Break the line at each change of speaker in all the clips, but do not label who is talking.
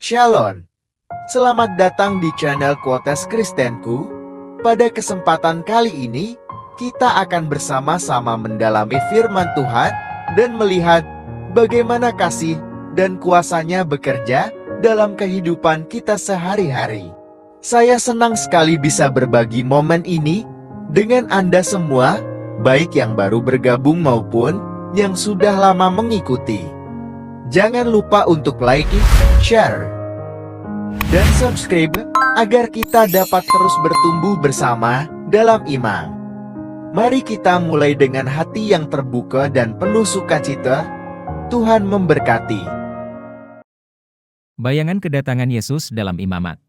Shalom. Selamat datang di channel Quotes Kristenku. Pada kesempatan kali ini, kita akan bersama-sama mendalami firman Tuhan dan melihat bagaimana kasih dan kuasa-Nya bekerja dalam kehidupan kita sehari-hari. Saya senang sekali bisa berbagi momen ini dengan Anda semua, baik yang baru bergabung maupun yang sudah lama mengikuti. Jangan lupa untuk like, share, dan subscribe agar kita dapat terus bertumbuh bersama dalam iman. Mari kita mulai dengan hati yang terbuka dan penuh sukacita. Tuhan memberkati.
Bayangan kedatangan Yesus dalam imamat.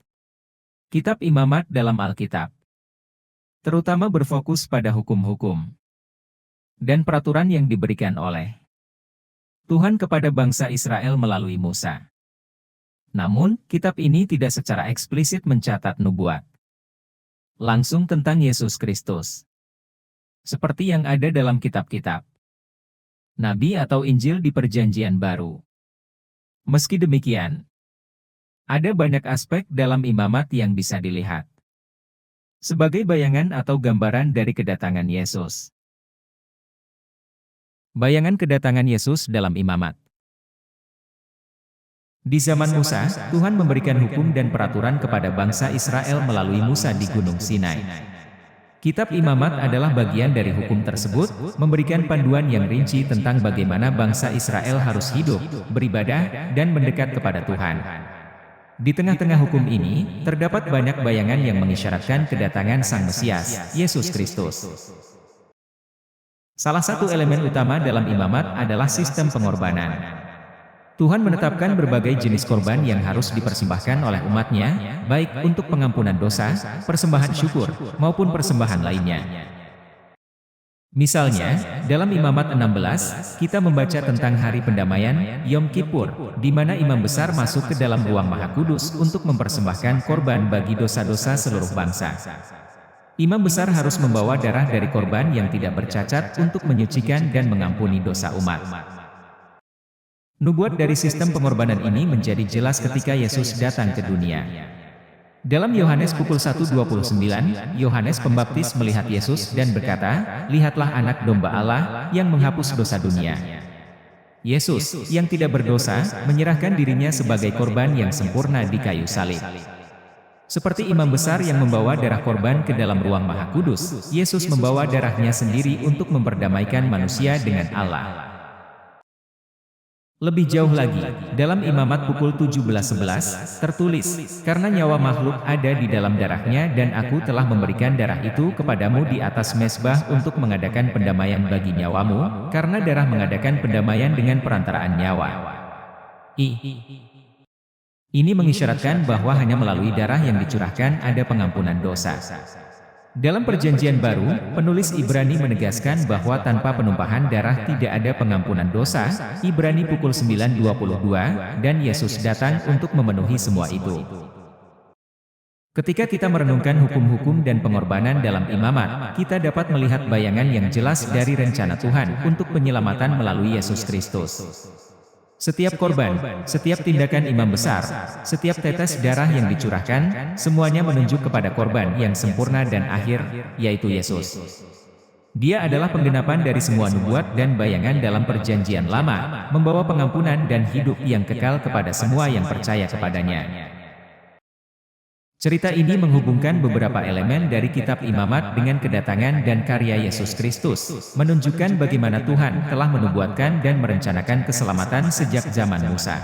Kitab Imamat dalam Alkitab terutama berfokus pada hukum-hukum dan peraturan yang diberikan oleh Tuhan kepada bangsa Israel melalui Musa. Namun, kitab ini tidak secara eksplisit mencatat nubuat langsung tentang Yesus Kristus, seperti yang ada dalam kitab-kitab Nabi atau Injil di Perjanjian Baru. Meski demikian, ada banyak aspek dalam imamat yang bisa dilihat sebagai bayangan atau gambaran dari kedatangan Yesus. Bayangan kedatangan Yesus dalam imamat. Di zaman Musa, Tuhan memberikan hukum dan peraturan kepada bangsa Israel melalui Musa di Gunung Sinai. Kitab Imamat adalah bagian dari hukum tersebut, memberikan panduan yang rinci tentang bagaimana bangsa Israel harus hidup, beribadah, dan mendekat kepada Tuhan. Di tengah-tengah hukum ini, terdapat banyak bayangan yang mengisyaratkan kedatangan Sang Mesias, Yesus Kristus. Salah satu elemen utama dalam imamat adalah sistem pengorbanan. Tuhan menetapkan berbagai jenis korban yang harus dipersembahkan oleh umat-Nya, baik untuk pengampunan dosa, persembahan syukur, maupun persembahan lainnya. Misalnya, dalam Imamat 16, kita membaca tentang hari pendamaian, Yom Kippur, di mana imam besar masuk ke dalam ruang Maha Kudus untuk mempersembahkan korban bagi dosa-dosa seluruh bangsa. Imam besar harus membawa darah dari korban yang tidak bercacat untuk menyucikan dan mengampuni dosa umat. Nubuat dari sistem pengorbanan ini menjadi jelas ketika Yesus datang ke dunia. Dalam Yohanes pukul 1:29, Yohanes Pembaptis melihat Yesus dan berkata, "Lihatlah anak domba Allah yang menghapus dosa dunia." Yesus, yang tidak berdosa, menyerahkan dirinya sebagai korban yang sempurna di kayu salib. Seperti imam besar yang membawa darah korban ke dalam ruang Maha Kudus, Yesus membawa darahnya sendiri untuk memperdamaikan manusia dengan Allah. Lebih jauh lagi, dalam Imamat pukul 17:11, tertulis, "Karena nyawa makhluk ada di dalam darahnya dan aku telah memberikan darah itu kepadamu di atas mezbah untuk mengadakan pendamaian bagi nyawamu, karena darah mengadakan pendamaian dengan perantaraan nyawa." Ini mengisyaratkan bahwa hanya melalui darah yang dicurahkan ada pengampunan dosa. Dalam Perjanjian Baru, penulis Ibrani menegaskan bahwa tanpa penumpahan darah tidak ada pengampunan dosa, Ibrani pukul 9:22, dan Yesus datang untuk memenuhi semua itu. Ketika kita merenungkan hukum-hukum dan pengorbanan dalam imamat, kita dapat melihat bayangan yang jelas dari rencana Tuhan untuk penyelamatan melalui Yesus Kristus. Setiap korban, setiap tindakan imam besar, setiap tetes darah yang dicurahkan, semuanya menunjuk kepada korban yang sempurna dan akhir, yaitu Yesus. Dia adalah penggenapan dari semua nubuat dan bayangan dalam Perjanjian Lama, membawa pengampunan dan hidup yang kekal kepada semua yang percaya kepadanya. Cerita ini menghubungkan beberapa elemen dari kitab Imamat dengan kedatangan dan karya Yesus Kristus, menunjukkan bagaimana Tuhan telah menubuatkan dan merencanakan keselamatan sejak zaman Musa.